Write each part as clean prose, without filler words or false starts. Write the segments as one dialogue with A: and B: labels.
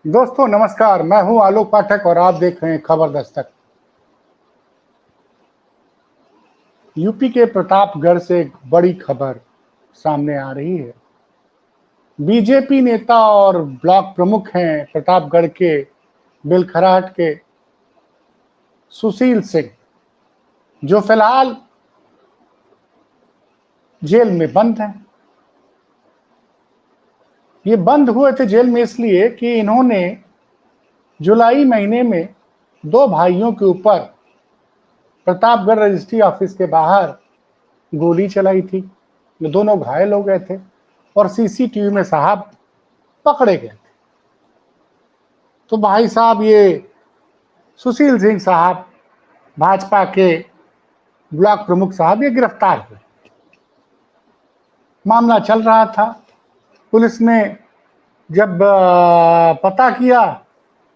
A: दोस्तों नमस्कार, मैं हूं आलोक पाठक और आप देख रहे हैं खबर दस्तक। यूपी के प्रतापगढ़ से एक बड़ी खबर सामने आ रही है। बीजेपी नेता और ब्लॉक प्रमुख हैं प्रतापगढ़ के बेलखराहट के सुशील सिंह, जो फिलहाल जेल में बंद हैं। ये बंद हुए थे जेल में इसलिए कि इन्होंने जुलाई महीने में दो भाइयों के ऊपर प्रतापगढ़ रजिस्ट्री ऑफिस के बाहर गोली चलाई थी। ये दोनों घायल हो गए थे और सीसीटीवी में साहब पकड़े गए थे। तो भाई साहब, ये सुशील सिंह साहब, भाजपा के ब्लॉक प्रमुख साहब, ये गिरफ्तार हुए। मामला चल रहा था। पुलिस ने जब पता किया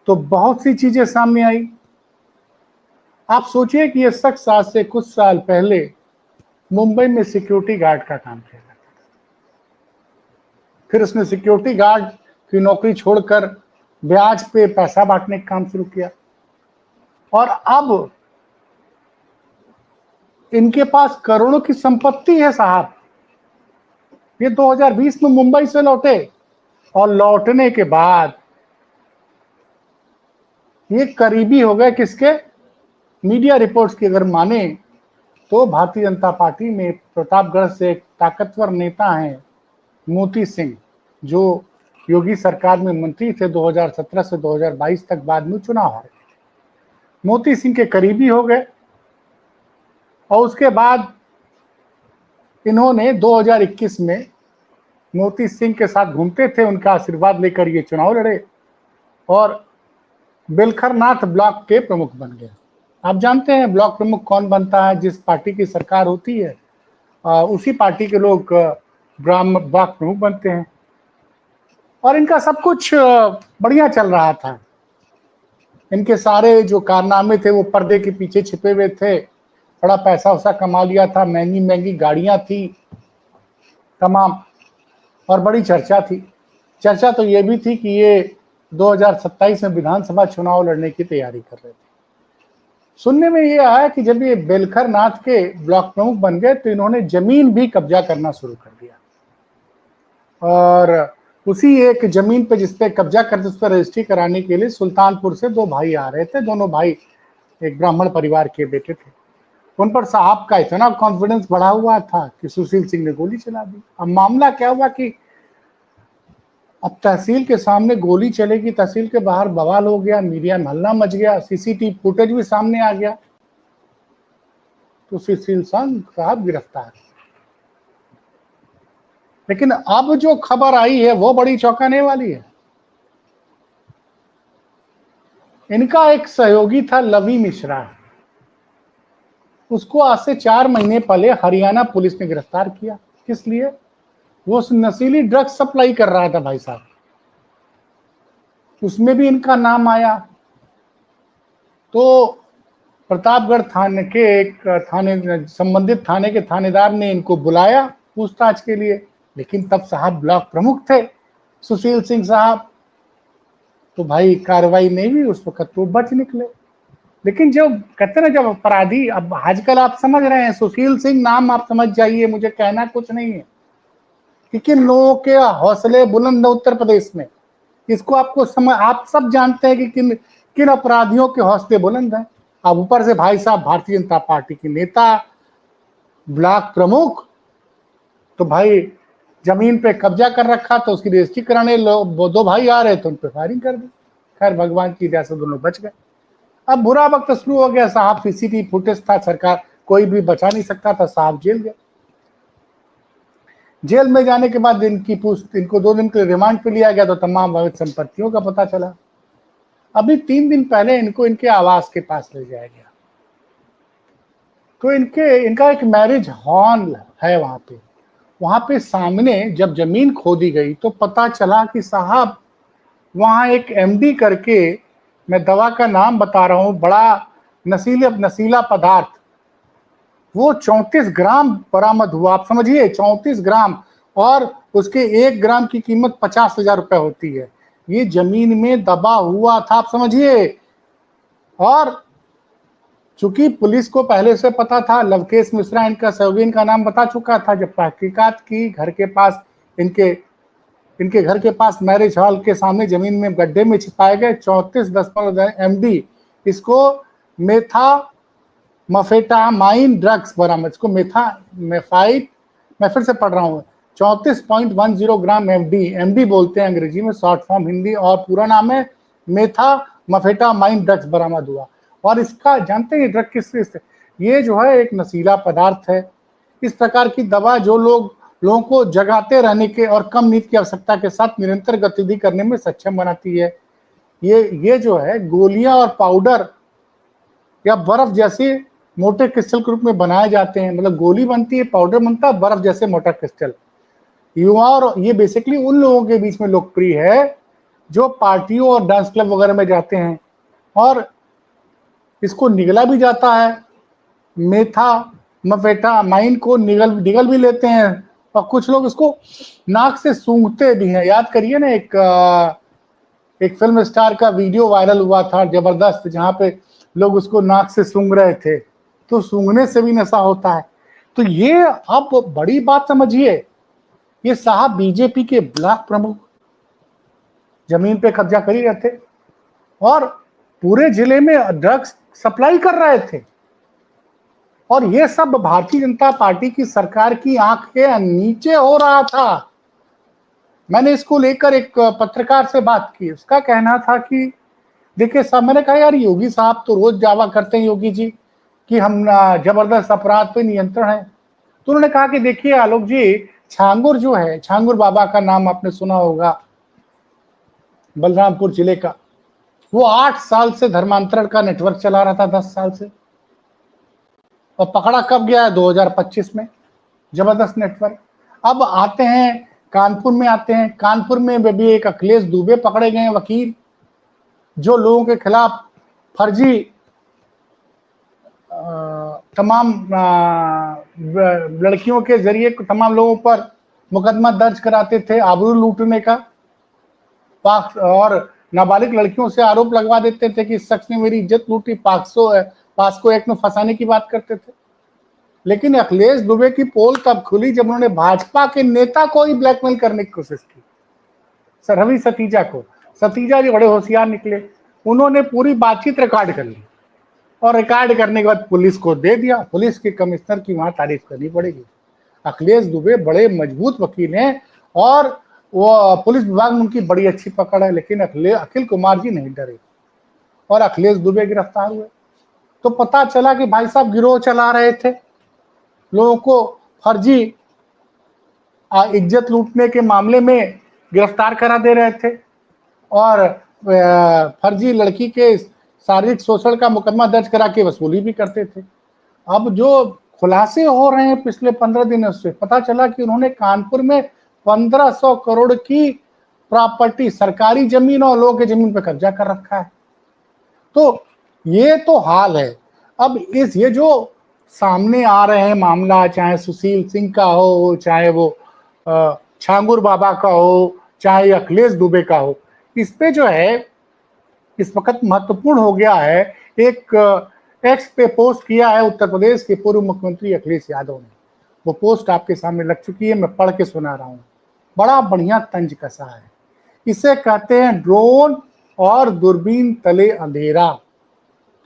A: तो बहुत सी चीजें सामने आई। आप सोचिए कि ये शख्स आज से कुछ साल पहले मुंबई में सिक्योरिटी गार्ड का काम किया, फिर उसने सिक्योरिटी गार्ड की नौकरी छोड़कर ब्याज पे पैसा बांटने का काम शुरू किया और अब इनके पास करोड़ों की संपत्ति है साहब। ये 2020 में मुंबई से लौटे और लौटने के बाद ये करीबी हो गए किसके? मीडिया रिपोर्ट्स की अगर माने तो भारतीय जनता पार्टी में प्रतापगढ़ से एक ताकतवर नेता हैं मोती सिंह, जो योगी सरकार में मंत्री थे 2017 से 2022 तक, बाद में चुनाव हारे। मोती सिंह के करीबी हो गए और उसके बाद इन्होंने 2021 में मोती सिंह के साथ घूमते थे, उनका आशीर्वाद लेकर ये चुनाव लड़े और बेलखरनाथ ब्लॉक के प्रमुख बन गए। आप जानते हैं ब्लॉक प्रमुख कौन बनता है? जिस पार्टी की सरकार होती है उसी पार्टी के लोग ब्लॉक प्रमुख बनते हैं। और इनका सब कुछ बढ़िया चल रहा था। इनके सारे जो कारनामे थे वो पर्दे के पीछे छिपे हुए थे। बड़ा पैसा वैसा कमा लिया था, महंगी महंगी गाड़ियां थी तमाम, और बड़ी चर्चा थी। चर्चा तो ये भी थी कि ये 2027 में विधानसभा चुनाव लड़ने की तैयारी कर रहे थे। सुनने में ये आया कि जब ये बेलखर नाथ के ब्लॉक प्रमुख बन गए तो इन्होंने जमीन भी कब्जा करना शुरू कर दिया और उसी एक जमीन पे जिस पे कब्जा करते उस पर रजिस्ट्री कराने के लिए सुल्तानपुर से दो भाई आ रहे थे। दोनों भाई एक ब्राह्मण परिवार के बेटे थे। उन पर साहब का इतना कॉन्फिडेंस बढ़ा हुआ था कि सुशील सिंह ने गोली चला दी। अब मामला क्या हुआ कि अब तहसील के सामने गोली चलेगी, तहसील के बाहर बवाल हो गया, मीडिया में हल्ला मच गया, सीसीटीवी फुटेज भी सामने आ गया। तो सुशील सिंह साहब गिरफ्तार। लेकिन अब जो खबर आई है वो बड़ी चौंकाने वाली है। इनका एक सहयोगी था लवी मिश्रा, उसको आज से 4 महीने पहले हरियाणा पुलिस ने गिरफ्तार किया। किस लिए? वो नशीली ड्रग्स सप्लाई कर रहा था भाई साहब, उसमें भी इनका नाम आया। तो प्रतापगढ़ थाने के एक संबंधित थाने के थानेदार ने इनको बुलाया पूछताछ के लिए, लेकिन तब साहब ब्लॉक प्रमुख थे सुशील सिंह साहब, तो भाई कार्रवाई नहीं हुई। उस वक्त तो बच निकले। लेकिन जो कहते ना, जब अपराधी, अब आजकल आप समझ रहे हैं सुशील सिंह नाम आप समझ जाइए, मुझे कहना कुछ नहीं है कि किन लोगों के हौसले बुलंद है उत्तर प्रदेश में। इसको आपको समझ, आप सब जानते हैं कि किन किन अपराधियों के हौसले बुलंद हैं। अब ऊपर से भाई साहब भारतीय जनता पार्टी के नेता, ब्लॉक प्रमुख, तो भाई जमीन पे कब्जा कर रखा, तो उसकी रजिस्ट्री कराने लोग दो भाई आ रहे थे, उन पे फायरिंग कर दी। खैर भगवान की दया से दोनों बच गए। अब बुरा वक्त शुरू हो गया साहब, सीसीटीवी फुटेज था, सरकार कोई भी बचा नहीं सकता था, साहब जेल गए। जेल में जाने के बाद इनको 2 दिन के लिए रिमांड पे लिया गया, तो तमाम अवैध संपत्तियों का पता चला। अभी 3 दिन पहले इनको इनके आवास के पास ले जाया गया। तो इनका एक मैरिज हॉल है वहां पे सामने जब जमीन खोदी गई तो पता चला कि साहब वहां एक एमडी करके, मैं दवा का नाम बता रहा हूं, बड़ा नशीला पदार्थ, वो 34 ग्राम बरामद हुआ। आप समझिए 34 ग्राम, और उसके 1 ग्राम की कीमत 50,000 रुपए होती है। ये जमीन में दबा हुआ था, आप समझिए। और चूंकि पुलिस को पहले से पता था, लवकेश मिश्रा इनका सहयोगी, इनका नाम बता चुका था। जब तहकीकात की, घर के पास इनके इनके घर के पास मैरिज हॉल के सामने जमीन में गड्ढे में छिपाए गए 34.MD इसको मेथा मफेटामाइन ड्रग्स बरामद। इसको मेथा मेफाइट, मैं फिर से पढ़ रहा हूँ, 34.10 ग्राम एमडी, एमडी बोलते हैं अंग्रेजी में, शॉर्ट फॉर्म हिंदी, और पूरा नाम है मेथा मफेटामाइन ड्रग्स बरामद हुआ। और इसका जानते हैं ड्रग किस से, ये जो है एक नशीला पदार्थ है। इस प्रकार की दवा जो लोगों को जगाते रहने के और कम नींद की आवश्यकता के साथ निरंतर गतिविधि करने में सक्षम बनाती है। ये जो है गोलियां और पाउडर या बर्फ जैसे मोटे क्रिस्टल के रूप में बनाए जाते हैं। मतलब गोली बनती है, पाउडर बनता है, बर्फ जैसे मोटा क्रिस्टल। युवा और ये बेसिकली उन लोगों के बीच में लोकप्रिय है जो पार्टियों और डांस क्लब वगैरह में जाते हैं, और इसको निगला भी जाता है। मेथा मफेटामाइन को निगल भी लेते हैं, और कुछ लोग इसको नाक से सूंघते भी हैं। याद करिए ना, एक फिल्म स्टार का वीडियो वायरल हुआ था जबरदस्त, जहां पे लोग उसको नाक से सूंघ रहे थे। तो सूंघने से भी नशा होता है। तो ये अब बड़ी बात समझिए, ये साहब बीजेपी के ब्लॉक प्रमुख जमीन पे कब्जा कर ही रहे थे, और पूरे जिले में ड्रग्स सप्लाई कर रहे थे। और ये सब भारतीय जनता पार्टी की सरकार की आंख के नीचे हो रहा था। मैंने इसको लेकर एक पत्रकार से बात की, उसका कहना था कि देखिए साहब, मैंने कहा यार योगी साहब तो रोज दावा करते हैं योगी जी कि हम जबरदस्त अपराध पे नियंत्रण है। तो उन्होंने कहा कि देखिए आलोक जी, छांगुर जो है, छांगुर बाबा का नाम आपने सुना होगा, बलरामपुर जिले का, वो 8 साल से धर्मांतरण का नेटवर्क चला रहा था, 10 साल से। और पकड़ा कब गया है? 2025 में। जबरदस्त नेटवर्क। अब आते हैं कानपुर में, आते हैं कानपुर में भी एक अखिलेश दुबे पकड़े गए वकील, जो लोगों के खिलाफ फर्जी तमाम लड़कियों के जरिए तमाम लोगों पर मुकदमा दर्ज कराते थे, आबरू लूटने का। और नाबालिग लड़कियों से आरोप लगवा देते थे कि इस शख्स ने मेरी इज्जत लूटी, पास्को एक्ट में फंसाने की बात करते थे। लेकिन अखिलेश दुबे की पोल तब खुली जब उन्होंने भाजपा के नेता को ही ब्लैकमेल करने की कोशिश की, रवि सतीजा को। सतीजा जी बड़े होशियार निकले, उन्होंने पूरी बातचीत रिकॉर्ड कर ली, और रिकॉर्ड करने के बाद पुलिस को दे दिया। पुलिस के कमिश्नर की वहां तारीफ करनी पड़ेगी। अखिलेश दुबे बड़े मजबूत वकील हैं, और वो पुलिस विभाग में उनकी बड़ी अच्छी पकड़ है। लेकिन अखिल कुमार जी नहीं डरे, और अखिलेश दुबे गिरफ्तार हुए। तो पता चला कि भाई साहब गिरोह चला रहे थे, लोगों को फर्जी इज्जत लूटने के मामले में गिरफ्तार करा दे रहे थे, और फर्जी लड़की के शारीरिक शोषण का मुकदमा दर्ज करा के वसूली भी करते थे। अब जो खुलासे हो रहे हैं पिछले 15 दिनों से, पता चला कि उन्होंने कानपुर में 1500 करोड़ की प्रॉपर्टी, सरकारी जमीन और लोगों की जमीन पर कब्जा कर रखा है। तो ये तो हाल है। अब ये जो सामने आ रहे हैं मामला, चाहे सुशील सिंह का हो, चाहे वो छांगुर बाबा का हो, चाहे अखिलेश दुबे का हो, इस पे जो है इस वक्त महत्वपूर्ण हो गया है। एक एक्स पे पोस्ट किया है उत्तर प्रदेश के पूर्व मुख्यमंत्री अखिलेश यादव ने। वो पोस्ट आपके सामने लग चुकी है, मैं पढ़ के सुना रहा हूं। बड़ा बढ़िया तंज कसा है। इसे कहते हैं ड्रोन और दूरबीन तले अंधेरा।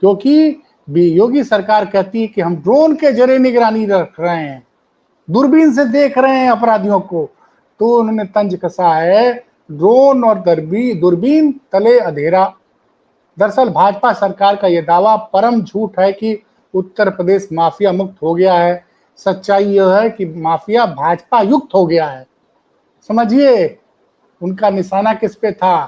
A: क्योंकि योगी सरकार कहती है कि हम ड्रोन के जरिए निगरानी रख रहे हैं, दूरबीन से देख रहे हैं अपराधियों को। तो उन्होंने तंज कसा है ड्रोन और दूरबीन तले अंधेरा। दरअसल भाजपा सरकार का यह दावा परम झूठ है कि उत्तर प्रदेश माफिया मुक्त हो गया है। सच्चाई यह है कि माफिया भाजपा युक्त हो गया है। समझिए उनका निशाना किस पे था?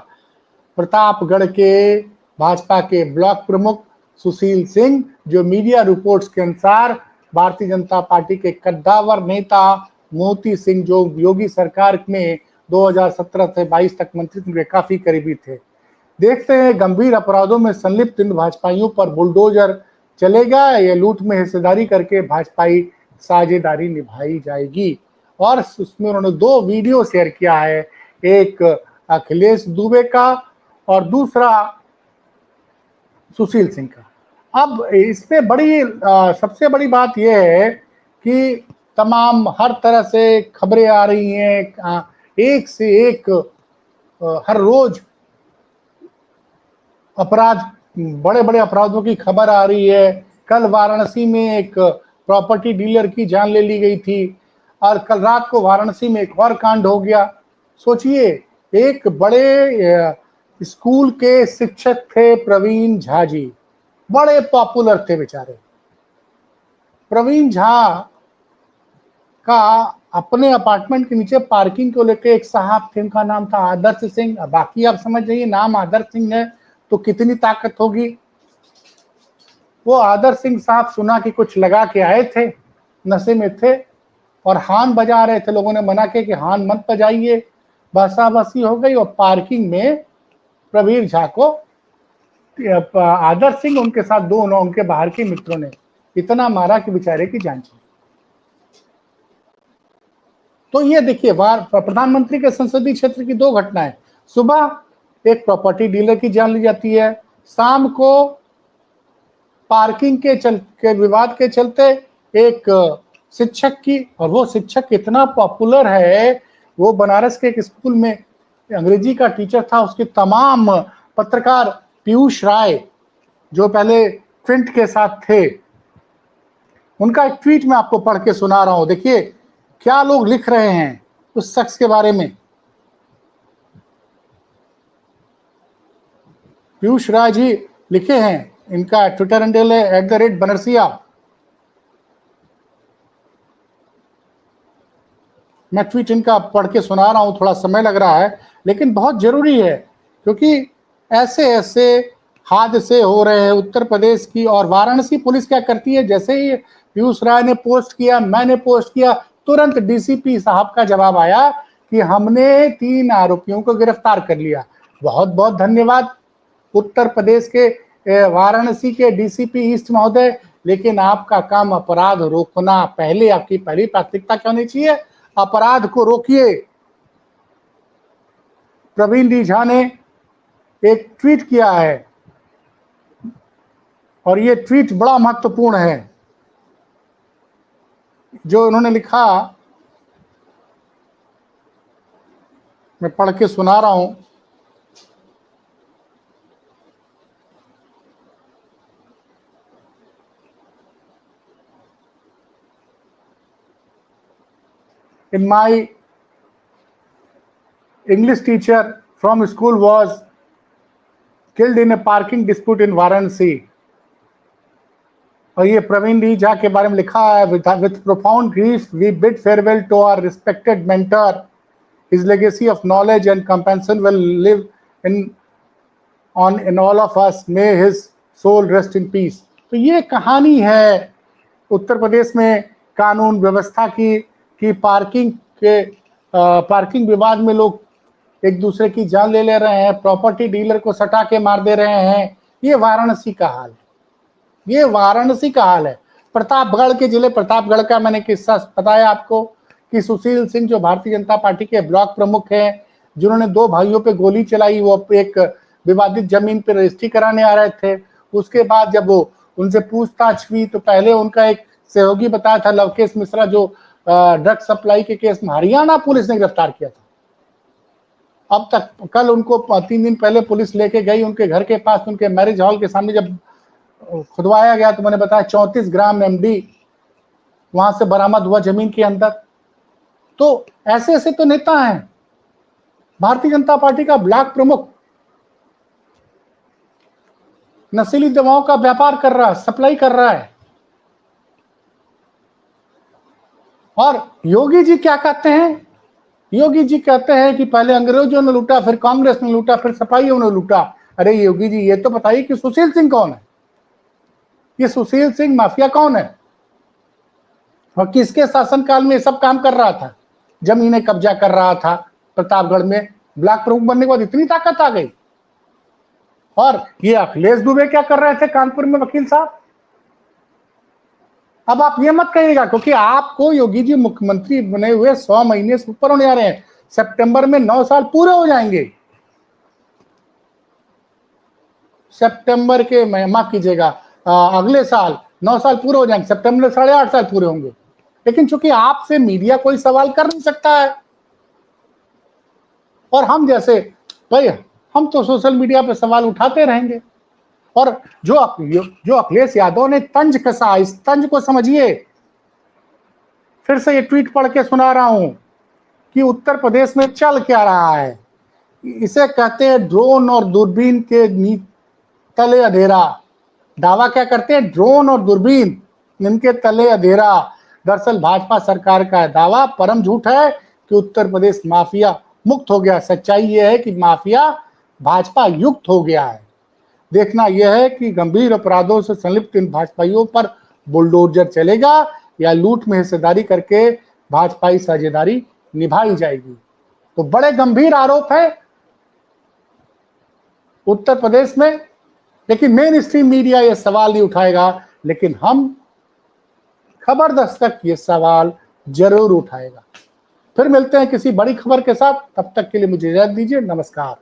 A: प्रतापगढ़ के भाजपा के ब्लॉक प्रमुख सुशील सिंह, जो मीडिया रिपोर्ट्स के अनुसार भारतीय जनता पार्टी के कद्दावर नेता मोती सिंह, जो योगी सरकार में 2017 से 22 तक मंत्री के काफी करीबी थे। देखते हैं गंभीर अपराधों में संलिप्त इन भाजपाइयों पर बुलडोजर चलेगा या लूट में हिस्सेदारी करके भाजपाई साझेदारी निभाई जाएगी। और उसमें उन्होंने 2 वीडियो शेयर किया है। एक अखिलेश दुबे का और दूसरा सुशील सिंह का। अब इसमें सबसे बड़ी बात यह है कि तमाम हर तरह से खबरें आ रही हैं, एक से एक हर रोज अपराध, बड़े बड़े अपराधों की खबर आ रही है। कल वाराणसी में एक प्रॉपर्टी डीलर की जान ले ली गई थी और कल रात को वाराणसी में एक और कांड हो गया। सोचिए, एक बड़े स्कूल के शिक्षक थे प्रवीण झा जी, बड़े पॉपुलर थे बेचारे। प्रवीण झा का अपने अपार्टमेंट के नीचे पार्किंग को लेकर एक साहब थे, उनका नाम था आदर्श सिंह। बाकी आप समझ जाइए, नाम आदर्श सिंह है तो कितनी ताकत होगी। वो आदर्श सिंह साहब सुना कि कुछ लगा के आए थे, नशे में थे और हार्न बजा रहे थे। लोगों ने मना किया कि हार्न मत बजाइए, बसाबसी हो गई और पार्किंग में प्रवीण झा को आदर्श सिंह उनके साथ दो उनके बाहर के मित्रों ने इतना मारा कि बेचारे की जान चली। तो ये देखिए, प्रधानमंत्री के संसदीय क्षेत्र की दो घटनाएं। सुबह एक प्रॉपर्टी डीलर की जान ली जाती है, शाम को पार्किंग के विवाद के चलते एक शिक्षक की, और वो शिक्षक इतना पॉपुलर है, वो बनारस के एक स्कूल में अंग्रेजी का टीचर था। उसके तमाम पत्रकार, पीयूष राय जो पहले प्रिंट के साथ थे, उनका एक ट्वीट मैं आपको पढ़ के सुना रहा हूं। देखिए क्या लोग लिख रहे हैं उस शख्स के बारे में। पीयूष राय जी लिखे हैं, इनका ट्विटर हैंडल है @बनरसिया। मैं ट्वीट इनका पढ़ के सुना रहा हूं, थोड़ा समय लग रहा है लेकिन बहुत जरूरी है, क्योंकि ऐसे ऐसे हादसे हो रहे हैं उत्तर प्रदेश की। और वाराणसी पुलिस क्या करती है, जैसे ही पीयूष राय ने पोस्ट किया, मैंने पोस्ट किया, तुरंत डीसीपी साहब का जवाब आया कि हमने 3 आरोपियों को गिरफ्तार कर लिया। बहुत बहुत धन्यवाद उत्तर प्रदेश के वाराणसी के डीसीपी ईस्ट महोदय। लेकिन आपका काम अपराध रोकना, पहले आपकी पहली प्राथमिकता क्या होनी चाहिए? अपराध को रोकिए। प्रवीण डी झा ने एक ट्वीट किया है और ये ट्वीट बड़ा महत्वपूर्ण है। जो उन्होंने लिखा मैं पढ़ के सुना रहा हूं। In my English teacher from school was killed in a parking dispute in Varanasi। और ये प्रवीण डी झा के बारे में लिखा है, with profound grief we bid farewell to our respected mentor, his legacy of knowledge and compassion will live in all of us, may his soul rest in peace। तो ये कहानी है उत्तर प्रदेश में कानून व्यवस्था की पार्किंग विवाद में लोग एक दूसरे की जान ले रहे हैं, प्रॉपर्टी डीलर को सटा के मार दे रहे हैं। ये वाराणसी का हाल है, ये वाराणसी का हाल है। प्रतापगढ़ के जिले प्रतापगढ़ का मैंने किस्सा बताया आपको कि सुशील सिंह जो भारतीय जनता पार्टी के ब्लॉक प्रमुख हैं, जिन्होंने 2 भाइयों पे गोली चलाई, वो एक विवादित जमीन पे रजिस्ट्री कराने आ रहे थे। उसके बाद जब वो उनसे पूछताछ हुई तो पहले उनका एक सहयोगी बताया था लवकेश मिश्रा, जो ड्रग सप्लाई के केस में हरियाणा पुलिस ने गिरफ्तार किया था। अब तक कल उनको 3 दिन पहले पुलिस लेके गई उनके घर के पास, उनके मैरिज हॉल के सामने जब खुदवाया गया तो मैंने बताया 34 ग्राम एमडी वहां से बरामद हुआ जमीन के अंदर। तो ऐसे ऐसे तो नेता हैं। भारतीय जनता पार्टी का ब्लॉक प्रमुख नशीली दवाओं का व्यापार कर रहा है, सप्लाई कर रहा है। और योगी जी क्या कहते हैं? योगी जी कहते हैं कि पहले अंग्रेजों ने लूटा, फिर कांग्रेस ने लूटा, फिर सपाइयों ने लूटा। अरे योगी जी, ये तो बताइए कि सुशील सिंह कौन है? ये सुशील सिंह माफिया कौन है और किसके शासनकाल में ये सब काम कर रहा था? जमीनें कब्जा कर रहा था प्रतापगढ़ में, ब्लॉक प्रमुख बनने के बाद इतनी ताकत आ गई। और ये अखिलेश दुबे क्या कर रहे थे कानपुर में, वकील साहब? अब आप ये मत कहिएगा, क्योंकि आपको योगी जी मुख्यमंत्री बने हुए 100 महीने से ऊपर होने जा रहे हैं। सितंबर में 9 साल पूरे हो जाएंगे। सितंबर के माफ कीजिएगा अगले साल 9 साल पूरे हो जाएंगे, सितंबर में 8.5 साल पूरे होंगे। लेकिन चूंकि आपसे मीडिया कोई सवाल कर नहीं सकता है, और हम जैसे भाई हम तो सोशल मीडिया पे सवाल उठाते रहेंगे। और जो अखिलेश यादव ने तंज कसा, इस तंज को समझिए। फिर से ये ट्वीट पढ़ के सुना रहा हूं कि उत्तर प्रदेश में चल क्या रहा है। इसे कहते हैं ड्रोन और दूरबीन के तले अंधेरा। दावा क्या करते हैं? ड्रोन और दूरबीन, इनके तले अंधेरा। दरअसल भाजपा सरकार का दावा परम झूठ है कि उत्तर प्रदेश माफिया मुक्त हो गया। सच्चाई यह है कि माफिया भाजपा युक्त हो गया है। देखना यह है कि गंभीर अपराधों से संलिप्त इन भाजपाइयों पर बुलडोजर चलेगा या लूट में हिस्सेदारी करके भाजपाई साझेदारी निभाई जाएगी। तो बड़े गंभीर आरोप है उत्तर प्रदेश में, लेकिन मेन स्ट्रीम मीडिया ये सवाल नहीं उठाएगा। लेकिन हम खबर दस्तक ये सवाल जरूर उठाएगा। फिर मिलते हैं किसी बड़ी खबर के साथ, तब तक के लिए मुझे इजाजत दीजिए। नमस्कार।